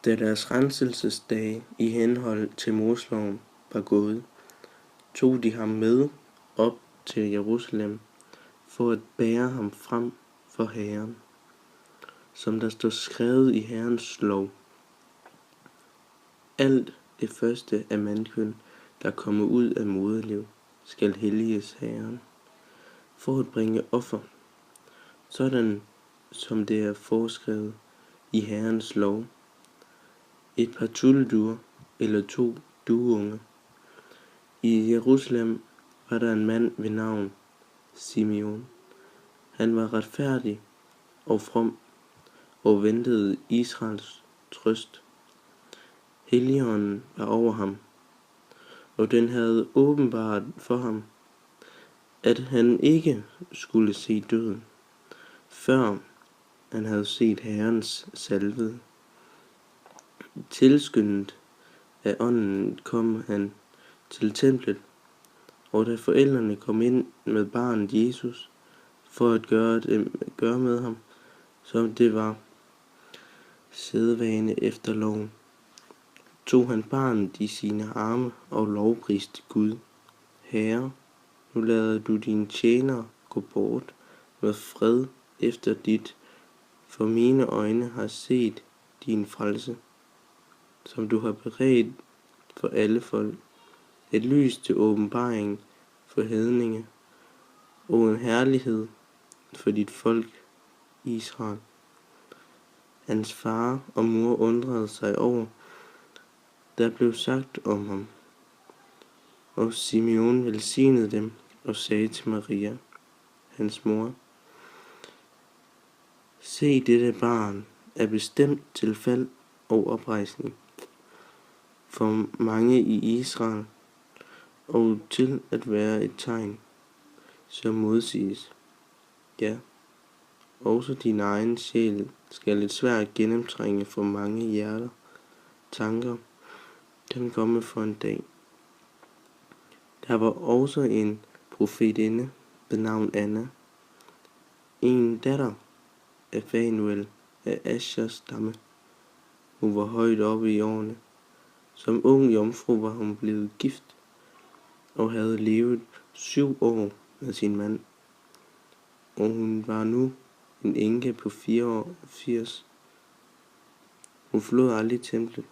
Da deres renselsesdage i henhold til Moseloven var gået, tog de ham med op til Jerusalem for at bære ham frem for Herren, som der står skrevet i Herrens lov. Alt det første af mandkøn, der kommer ud af moderliv, skal helliges Herren, for at bringe offer, sådan som det er foreskrevet i Herrens lov. Et par tulleduer eller 2 dueunger. I Jerusalem var der en mand ved navn Simeon. Han var retfærdig og from og ventede Israels trøst. Helligånden var over ham, og den havde åbenbart for ham, at han ikke skulle se døden, før han havde set Herrens salvede. Tilskyndet af ånden kom han til templet, og da forældrene kom ind med barnet Jesus for at gøre med ham, som det var sædvane efter loven, tog han barnet i sine arme og lovpriste Gud. Herre, nu lader du dine tjenere gå bort med fred efter dit, for mine øjne har set din frelse, som du har beredt for alle folk, et lys til åbenbaring for hedninge, og en herlighed for dit folk Israel. Hans far og mor undrede sig over, der blev sagt om ham. Og Simeon velsignede dem og sagde til Maria, hans mor: Se, dette barn er bestemt til fald og oprejsning for mange i Israel, og til at være et tegn, som modsiges. Ja, også din egen sjæl skal et svært gennemtrænge for mange hjerter. Tanker kan komme for en dag. Der var også en profetinde ved navn Anna, en datter af Fanuel af Ashers stamme. Hun var højt oppe i årene. Som ung jomfru var hun blevet gift og havde levet 7 år med sin mand. Og hun var nu en enke på 84. Hun forlod aldrig templet,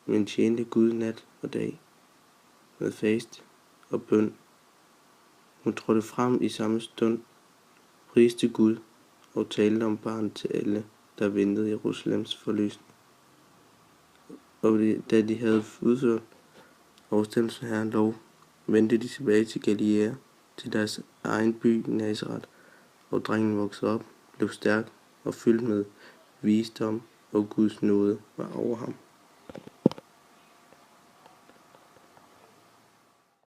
men tjente Gud nat og dag med faste og bøn. Hun trådte frem i samme stund, priste Gud og talte om barnet til alle, der ventede Jerusalems forløsning. Og da de havde udført overensstemmelse med Herrens lov, vendte de tilbage til Galilea, til deres egen by Nazaret, og drengen voksede op, blev stærk og fyldt med visdom, og Guds nåde var over ham.